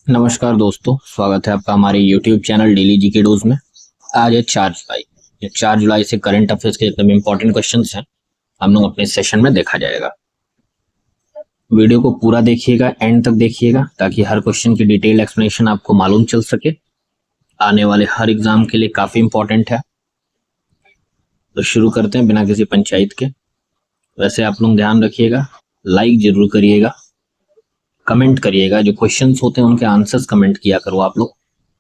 नमस्कार दोस्तों, स्वागत है आपका हमारे YouTube channel daily GK dose में। आज है 4 जुलाई। ये 4 जुलाई से करंट अफेयर्स के एकदम इम्पोर्टेंट क्वेश्चंस हैं, हम लोग अपने सेशन में देखा जाएगा। वीडियो को पूरा देखिएगा, एंड तक देखिएगा, ताकि हर क्वेश्चन की डिटेल एक्सप्लेनेशन आपको मालूम चल सके। आने वाले हर एग्जाम के लिए काफी इम्पोर्टेंट है। तो शुरू करते हैं बिना किसी पंचायत के। वैसे आप लोग ध्यान रखिएगा, लाइक जरूर करिएगा, कमेंट करिएगा। जो क्वेश्चंस होते हैं उनके आंसर्स कमेंट किया करो आप लोग,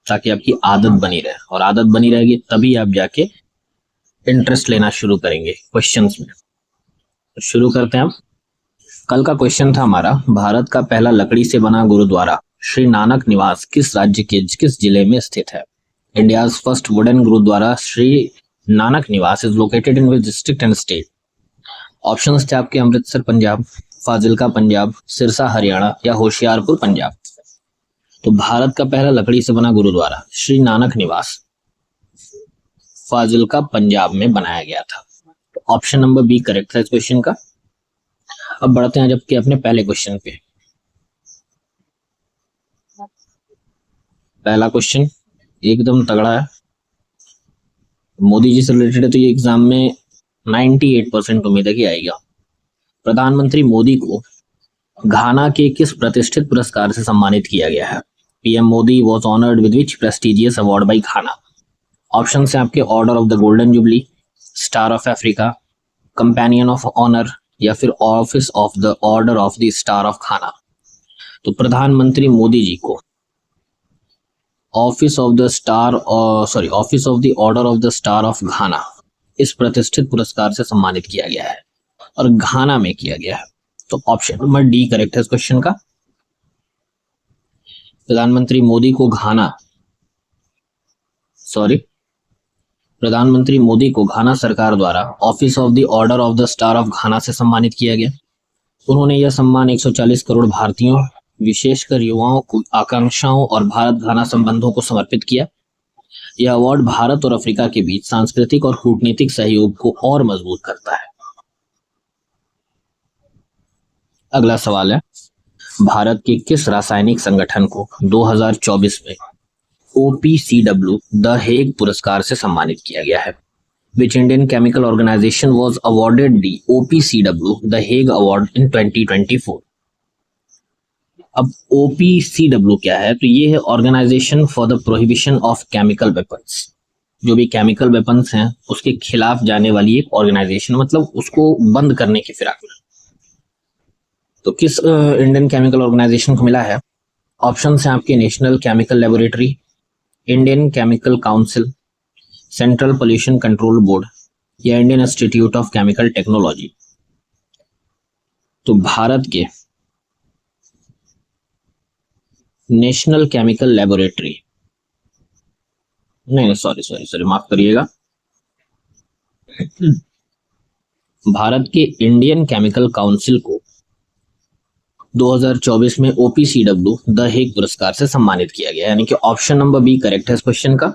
ताकि आपकी आदत बनी रहे, और आदत बनी रहेगी तभी आप जाके इंटरेस्ट लेना शुरू करेंगे क्वेश्चंस में। तो शुरू करते हैं। कल का क्वेश्चन था हमारा, भारत का पहला लकड़ी से बना गुरुद्वारा श्री नानक निवास किस राज्य के किस जिले में स्थित है? India's first wooden gurdwara Shri Nanak Niwas is located in which district and state? Options थे आपके अमृतसर पंजाब, फाजिलका पंजाब, सिरसा हरियाणा या होशियारपुर पंजाब। तो भारत का पहला लकड़ी से बना गुरुद्वारा श्री नानक निवास फाजिलका पंजाब में बनाया गया था। तो ऑप्शन नंबर बी करेक्ट था इस क्वेश्चन का। अब बढ़ते हैं जबकि अपने पहले क्वेश्चन पे। पहला क्वेश्चन एकदम तगड़ा है, मोदी जी से रिलेटेड है, तो ये एग्जाम में 98% उम्मीद है कि आएगा। प्रधानमंत्री मोदी को घाना के किस प्रतिष्ठित पुरस्कार से सम्मानित किया गया है? PM Modi was honoured with which prestigious award by Ghana? Option है आपके order of the golden jubilee, star of Africa, companion of honour या फिर office of the order of the star of Ghana. तो प्रधानमंत्री मोदी जी को office of the order of the star of Ghana इस प्रतिष्ठित पुरस्कार से सम्मानित किया गया है, और घाना में किया गया है। तो ऑप्शन नंबर डी करेक्ट है इस क्वेश्चन का। प्रधानमंत्री मोदी को घाना सरकार द्वारा office of the order of the star of घाना से सम्मानित किया गया। उन्होंने यह सम्मान 140 करोड़ भारतीयों, विशेषकर युवाओं को आकांक्षाओं और भारत घाना संबंधों को समर्पित किया। यह अवार्ड भारत और अफ्रीका के बीच सांस्कृतिक और कूटनीतिक सहयोग को और मजबूत करता है। अगला सवाल है, भारत के किस रासायनिक संगठन को 2024 में OPCW द हेग पुरस्कार से सम्मानित किया गया है? Which Indian chemical organization was awarded the OPCW the Hague award in 2024? अब OPCW क्या है? तो ये है organisation for the prohibition of chemical weapons. जो भी केमिकल वेपन्स हैं उसके खिलाफ जाने वाली एक ऑर्गेनाइजेशन, मतलब उसको बंद करने की फिराक में। तो किस इंडियन केमिकल ऑर्गेनाइजेशन को मिला है? ऑप्शन हैं आपके National Chemical Laboratory, Indian Chemical Council, Central Pollution Control Board या Indian Institute of Chemical Technology. तो भारत के नेशनल केमिकल लेबोरेटरी, नहीं सॉरी माफ करिएगा, भारत के इंडियन केमिकल काउंसिल को 2024 में OPCW द हेग पुरस्कार से सम्मानित किया गया, यानी कि ऑप्शन नंबर बी करेक्ट है इस क्वेश्चन का।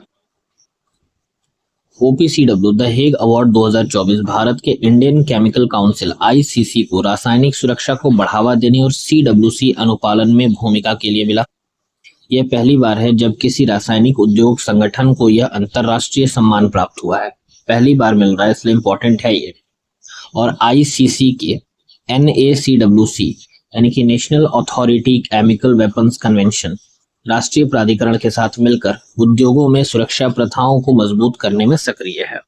OPCW the Hague award 2024 Bharat के इंडियन केमिकल काउंसिल ICC को रासायनिक सुरक्षा को बढ़ावा देने और CWC अनुपालन में भूमिका के लिए मिला। यह पहली बार है जब किसी रासायनिक उद्योग संगठन को यह अंतरराष्ट्रीय सम्मान प्राप्त हुआ है, पहली बार मिल रहा है, इसलिए इंपॉर्टेंट है ये। और ICC के NACWC यानी कि national authority chemical weapons convention राष्ट्रीय प्राधिकरण के साथ मिलकर उद्योगों में सुरक्षा प्रथाओं को मजबूत करने में सक्रिय है।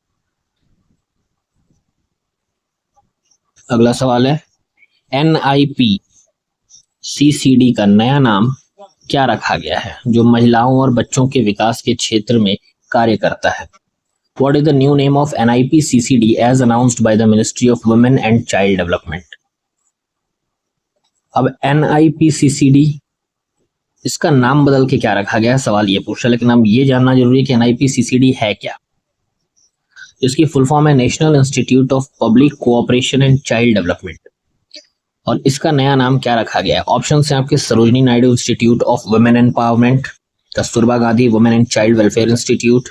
अगला सवाल है, NIPCCD का नया नाम क्या रखा गया है जो महिलाओं और बच्चों के विकास के क्षेत्र में कार्य करता है? What is the new name of NIPCCD as announced by the Ministry of Women and Child Development? अब NIPCCD इसका नाम बदल के क्या रखा गया है, सवाल ये पूछ रहा है, लेकिन अब ये जानना जरूरी है कि NIPCCD है क्या। इसकी फुल फॉर्म है national Institute of public cooperation and Child development, और इसका नया नाम क्या रखा गया है? ऑप्शन है आपके Sarojini Naidu Institute of Women Empowerment, Kasturba Gandhi Women and Child Welfare Institute,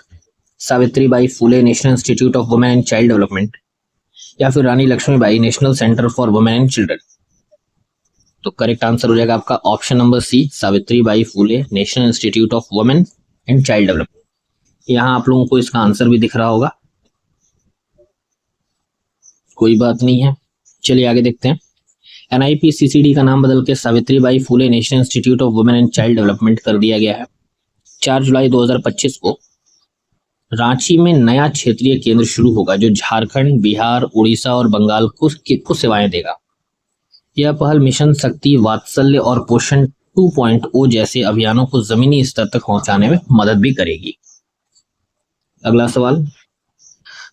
Savitribai Phule National Institute of Women and Child Development, या फिर Rani Lakshmibai National Centre for Women and Children. तो करेक्ट आंसर हो जाएगा आपका option number C, Savitribai Phule National Institute of Women and Child Development. यहाँ आप लोगों को इसका आंसर भी दिख रहा होगा, कोई बात नहीं है। चलिए आगे देखते हैं। NIPCCD का नाम बदल के Savitribai Phule National Institute of Women and Child Development कर दिया गया है। 4 जुलाई 2025 को रांची में नया क्षेत्रीय केंद्र शुरू होगा जो झारखंड, बिहार, उड़ीसा और बंगाल को सेवाएं देगा। यह पहल मिशन शक्ति, वात्सल्य और पोषण 2.0 जैसे अभियानों को जमीनी स्तर तक पहुंचाने में मदद भी करेगी। अगला सवाल,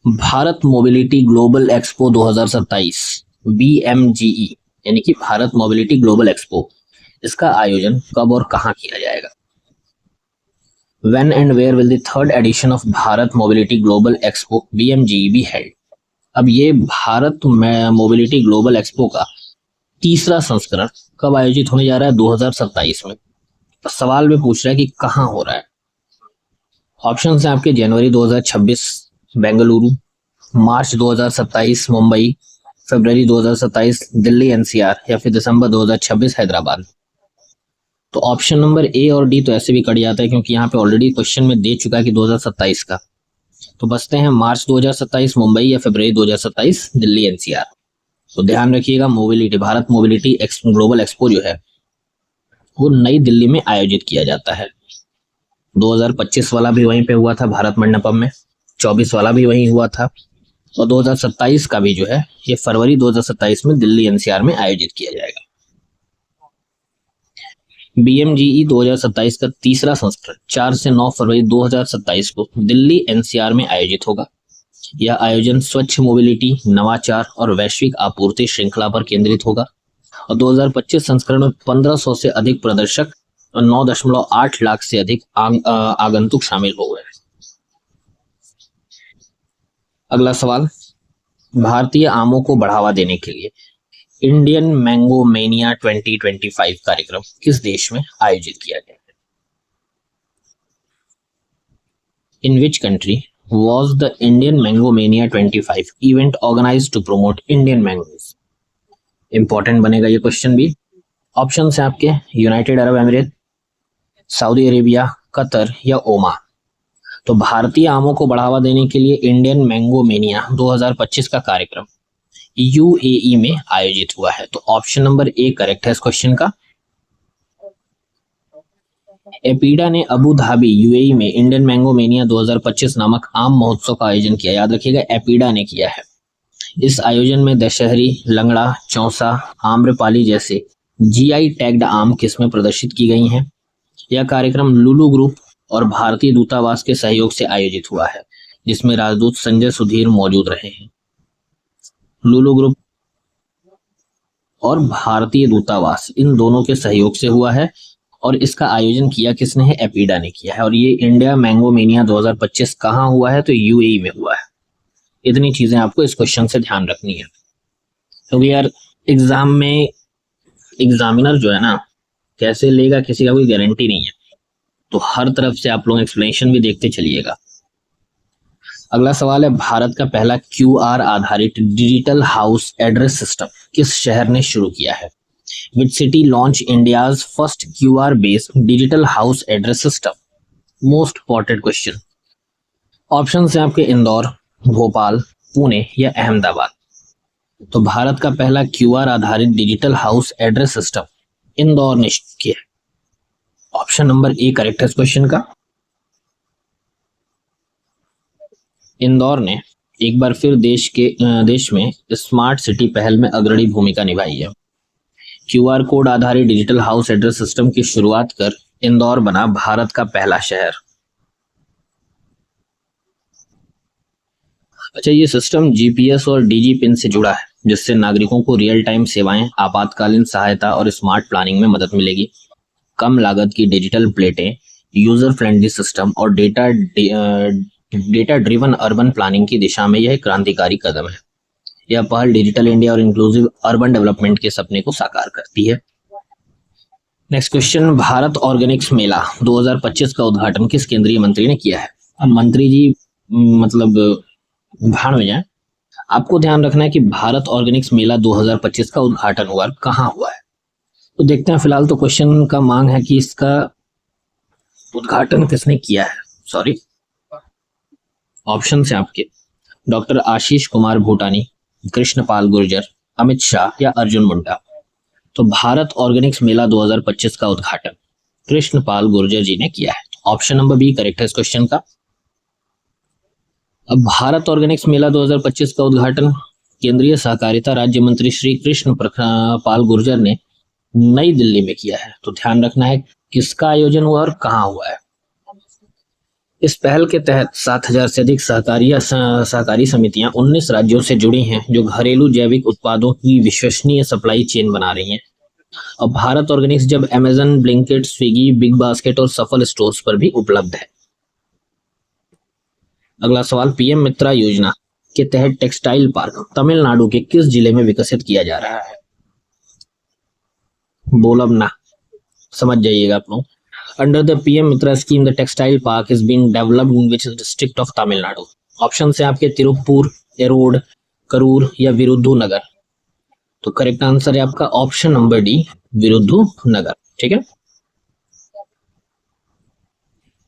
Bharat mobility global expo 2027 BMGE यानी कि भारत मोबिलिटी ग्लोबल एक्सपो, इसका आयोजन कब और कहां किया जाएगा? When and where will the third edition of Bharat mobility global expo BMGE be held? अब ये भारत मोबिलिटी ग्लोबल एक्सपो का तीसरा संस्करण कब आयोजित होने जा रहा है? 2027 में। तो सवाल में पूछ रहा है कि कहां हो रहा है। ऑप्शन है आपके जनवरी 2026 बेंगलुरु, मार्च 2027 मुंबई, फरवरी 2027 दिल्ली NCR या फिर दिसंबर 2026 हैदराबाद। तो ऑप्शन नंबर ए और डी तो ऐसे भी कट जाता है क्योंकि यहाँ पे ऑलरेडी क्वेश्चन में दे चुका है कि 2027 का। तो बचते हैं मार्च 2027 मुंबई या फरवरी 2027 दिल्ली NCR। तो ध्यान रखिएगा, mobility Bharat mobility global expo जो है वो नई दिल्ली में आयोजित किया जाता है। 2025 वाला भी वहीं पे हुआ था भारत मंडपम में, 24 वाला भी वहीं हुआ था और 2027 का भी जो है ये फरवरी 2027 में दिल्ली NCR में आयोजित किया जाएगा। BMGE 2027 का तीसरा संस्करण 4 से 9 फरवरी 2027 को दिल्ली NCR में आयोजित होगा। यह आयोजन स्वच्छ मोबिलिटी, नवाचार और वैश्विक आपूर्ति श्रृंखला पर केंद्रित होगा और 2025 संस्करण में 1500 से अधिक प्रदर्शक और 9.8 लाख से अधिक आगंतुक शामिल हो गए। अगला सवाल, भारतीय आमों को बढ़ावा देने के लिए इंडियन मैंगो मेनिया 2025 कार्यक्रम किस देश में आयोजित किया गया है? In which country was the Indian Mango Mania 25 event organized to promote Indian mangoes? Important बनेगा ये क्वेश्चन भी। ऑप्शन है आपके यूनाइटेड अरब अमीरात, सऊदी अरेबिया, कतर या ओमान। तो भारतीय आमों को बढ़ावा देने के लिए इंडियन मैंगो मेनिया 2025 का कार्यक्रम UAE में आयोजित हुआ है। तो ऑप्शन नंबर ए करेक्ट है इस क्वेश्चन का। एपीडा ने अबू धाबी UAE में इंडियन मैंगो मेनिया 2025 नामक आम महोत्सव का आयोजन किया। याद रखिएगा, एपीडा ने किया है। इस आयोजन में दशहरी, लंगड़ा, चौसा, आम्रपाली जैसे GI टैग्ड आम किस्में प्रदर्शित की गई हैं। यह कार्यक्रम लुलु ग्रुप और भारतीय दूतावास के सहयोग से आयोजित हुआ है जिसमें राजदूत संजय सुधीर मौजूद रहे हैं। लुलु ग्रुप और भारतीय दूतावास इन दोनों के सहयोग से हुआ है और इसका आयोजन किया किसने है? एपीडा ने किया है। और ये इंडिया मैंगो मेनिया 2025 कहाँ हुआ है? तो UAE में हुआ है। इतनी चीजें आपको इस क्वेश्चन से ध्यान रखनी है क्योंकि यार एग्जाम में एग्जामिनर जो है ना कैसे लेगा किसी का कोई गारंटी नहीं है, तो हर तरफ से आप लोग एक्सप्लेनेशन भी देखते चलिएगा। अगला सवाल है, भारत का पहला QR आधारित डिजिटल हाउस एड्रेस सिस्टम किस शहर ने शुरू किया है? Which city launched India's first QR based digital house address system? Most important question. Option है आपके इंदौर, भोपाल, पुणे या अहमदाबाद। तो भारत का पहला QR आधारित digital house address system Indore ने शुरू किया है। ऑप्शन नंबर ए करेक्ट है इस क्वेश्चन का। इंदौर ने एक बार फिर देश में स्मार्ट सिटी पहल में अग्रणी भूमिका निभाई है। QR कोड आधारित डिजिटल हाउस एड्रेस सिस्टम की शुरुआत कर इंदौर बना भारत का पहला शहर। अच्छा, ये सिस्टम GPS और DG पिन से जुड़ा है जिससे नागरिकों को रियल टाइम सेवाएं, आपातकालीन सहायता और स्मार्ट प्लानिंग में मदद मिलेगी। कम लागत की डिजिटल प्लेटें, यूजर फ्रेंडली सिस्टम और डेटा ड्रिवन अर्बन प्लानिंग की दिशा में यह क्रांतिकारी कदम है। यह पहल डिजिटल इंडिया और इंक्लूसिव अर्बन डेवलपमेंट के सपने को साकार करती है। नेक्स्ट क्वेश्चन, भारत ऑर्गेनिक्स मेला 2025 का उद्घाटन किस केंद्रीय मंत्री ने किया है? अब मंत्री जी मतलब भाड़ में जाए, आपको ध्यान रखना है कि भारत ऑर्गेनिक्स मेला 2025 का उद्घाटन हुआ कहाँ हुआ है? तो देखते हैं, फिलहाल तो क्वेश्चन का मांग है कि इसका उद्घाटन किसने किया है। सॉरी, ऑप्शन है आपके डॉक्टर आशीष कुमार भूटानी, कृष्णपाल गुर्जर, अमित शाह या अर्जुन मुंडा। तो भारत ऑर्गेनिक्स मेला 2025 का उद्घाटन कृष्णपाल गुर्जर जी ने किया है। ऑप्शन नंबर बी करेक्ट है इस क्वेश्चन का। अब भारत ऑर्गेनिक्स मेला 2025 का उद्घाटन केंद्रीय सहकारिता राज्य मंत्री श्री कृष्ण पाल गुर्जर ने नई दिल्ली में किया है। तो ध्यान रखना है किसका आयोजन हुआ और कहाँ हुआ है। इस पहल के तहत 7,000 से अधिक सहकारी समितियां 19 राज्यों से जुड़ी हैं, जो घरेलू जैविक उत्पादों की विश्वसनीय सप्लाई चेन बना रही हैं। अब भारत ऑर्गेनिक्स जब Amazon, Blinkit, Swiggy, big basket और सफल स्टोर्स पर भी उपलब्ध है। अगला सवाल, पीएम मित्रा योजना के तहत टेक्सटाइल पार्क तमिलनाडु के किस जिले में विकसित किया जा रहा है। बोलब ना, समझ जाइएगा आप लोग। Under the PM Mitra scheme the textile park is being developed in which district of Tamil Nadu. Option है आपके तिरुप्पुर, एरोड, करूर या विरुद्धुनगर। तो करेक्ट आंसर है आपका ऑप्शन नंबर डी, विरुद्धुनगर। ठीक है,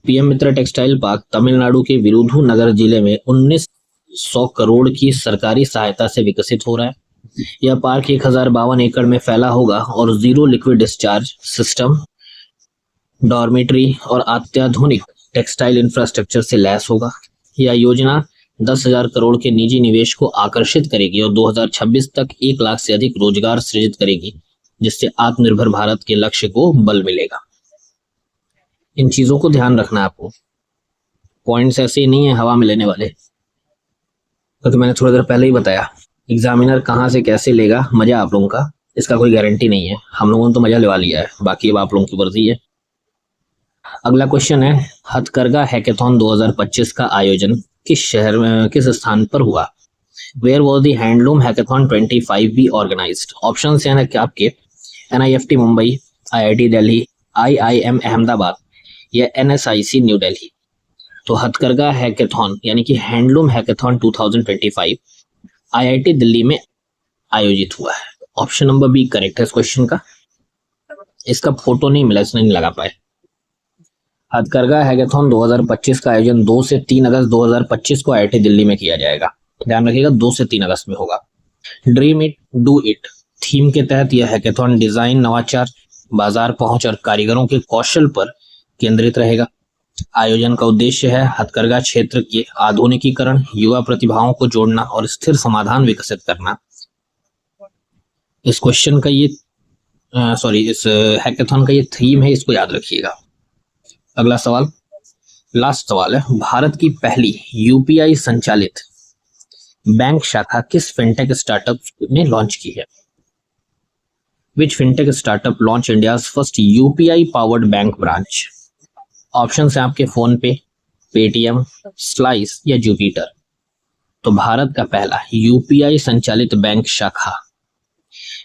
पीएम मित्रा टेक्सटाइल पार्क तमिलनाडु के विरुद्धुनगर जिले में 1900 करोड़ की सरकारी सहायता से विकसित हो रहा है। यह पार्क 1052 एकड़ में फैला होगा और zero liquid discharge system, dormitory और अत्याधुनिक टेक्सटाइल इंफ्रास्ट्रक्चर से लैस होगा। यह योजना 10,000 करोड़ के निजी निवेश को आकर्षित करेगी और 2026 तक 1 लाख से अधिक रोजगार सृजित करेगी, जिससे आत्मनिर्भर भारत के लक्ष्य को बल मिलेगा। इन चीजों को ध्यान रखना है आपको, पॉइंट्स ऐसे ही नहीं है हवा में लेने वाले, क्योंकि मैंने थोड़ी देर पहले ही बताया एग्जामिनर कहाँ से कैसे लेगा मजा आप लोगों का, इसका कोई गारंटी नहीं है। हम लोगों ने तो मजा लेवा लिया है, बाकी अब आप लोगों की मर्जी है। अगला क्वेश्चन है, हथकरघा हैकेथॉन 2025 का आयोजन किस शहर में, किस स्थान पर हुआ। Where was the handloom hackathon 25 be organised. Option है कि आपके NIFT Mumbai, IIT Delhi, IIM Ahmedabad या NSIC न्यू दिल्ली। तो हथकरघा हैकेथॉन यानी कि हैंडलूम हैकेथॉन 2025 IIT दिल्ली में आयोजित हुआ है। ऑप्शन नंबर बी करेक्ट है इस क्वेश्चन का। इसका फोटो नहीं मिला, इसने नहीं लगा पाए। हथकरघा हैकेथॉन 2025 का आयोजन 2 से 3 अगस्त 2025 को IIT दिल्ली में किया जाएगा। ध्यान रखिएगा 2 से 3 अगस्त में होगा। Dream it do it theme के तहत यह हैकेथॉन डिजाइन, नवाचार, बाजार पहुंच और कारीगरों के कौशल पर केंद्रित रहेगा। आयोजन का उद्देश्य है हथकरघा क्षेत्र के आधुनिकीकरण, युवा प्रतिभाओं को जोड़ना और स्थिर समाधान विकसित करना। इस क्वेश्चन का ये इस हैकेथॉन का ये थीम है, इसको याद रखिएगा। अगला सवाल, लास्ट सवाल है, भारत की पहली UPI संचालित बैंक शाखा किस फिनटेक स्टार्टअप ने लॉन्च की है। Which fintech startup launch India's first UPI powered bank branch. Option है आपके फोन पे, पेटीएम, स्लाइस या जुपिटर। तो भारत का पहला UPI संचालित बैंक शाखा,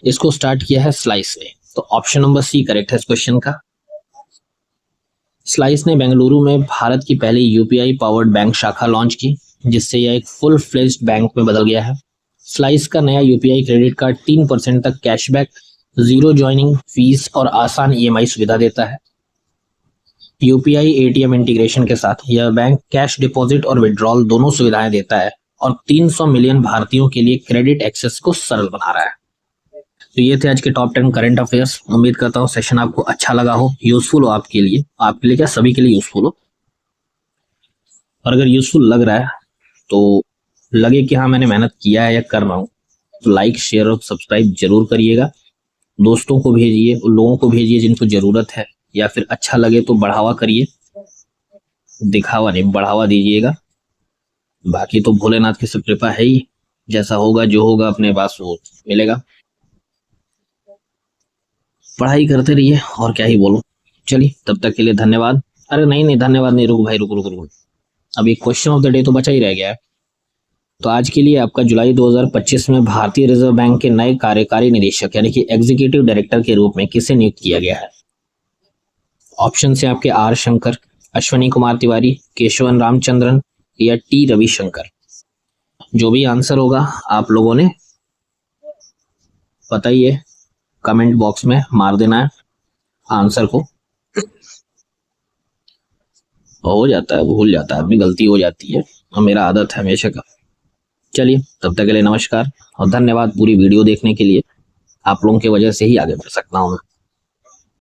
इसको स्टार्ट किया है स्लाइस ने। तो ऑप्शन नंबर सी करेक्ट है इस क्वेश्चन का। स्लाइस ने बेंगलुरु में भारत की पहली UPI पावर्ड बैंक शाखा लॉन्च की, जिससे यह एक फुल फ्लेज्ड बैंक में बदल गया है। स्लाइस का नया UPI क्रेडिट कार्ड 3% तक कैशबैक, 0 ज्वाइनिंग फीस और आसान EMI सुविधा देता है। UPI ATM इंटीग्रेशन के साथ यह बैंक कैश डिपॉजिट और विड्रॉल दोनों सुविधाएं देता है और 300 मिलियन भारतीयों के लिए क्रेडिट एक्सेस को सरल बना रहा है। तो ये थे आज के टॉप 10 करंट अफेयर्स। उम्मीद करता हूँ सेशन आपको अच्छा लगा हो, यूजफुल हो आपके लिए क्या सभी के लिए यूजफुल हो। और अगर यूजफुल लग रहा है तो लगे कि हाँ मैंने मेहनत किया है या कर रहा हूँ, तो लाइक, शेयर और सब्सक्राइब जरूर करिएगा। दोस्तों को भेजिए, उन लोगों को भेजिए जिनको जरूरत है, या फिर अच्छा लगे तो बढ़ावा करिए, दिखावा नहीं बढ़ावा दीजिएगा। बाकी तो भोलेनाथ की सब कृपा है ही, जैसा होगा जो होगा अपने पास वो मिलेगा। पढ़ाई करते रहिए और क्या ही बोलूं। चलिए तब तक के लिए धन्यवाद। अरे नहीं धन्यवाद नहीं, रुक भाई रुक। अब एक क्वेश्चन ऑफ द डे तो बचा ही रह गया है। तो आज के लिए आपका जुलाई 2025 में भारतीय रिजर्व बैंक के नए कार्यकारी निदेशक यानी कि एग्जीक्यूटिव डायरेक्टर के रूप में किसे नियुक्त किया गया है। ऑप्शन से आपके R शंकर, अश्वनी कुमार तिवारी, केशवन रामचंद्रन या T रविशंकर। जो भी आंसर होगा आप लोगों ने पता ही है, कमेंट बॉक्स में मार देना है आंसर को। हो जाता है, भूल जाता है आदमी, गलती हो जाती है और मेरा आदत है हमेशा का। चलिए तब तक के लिए नमस्कार और धन्यवाद पूरी वीडियो देखने के लिए। आप लोगों की वजह से ही आगे बढ़ सकता हूँ मैं।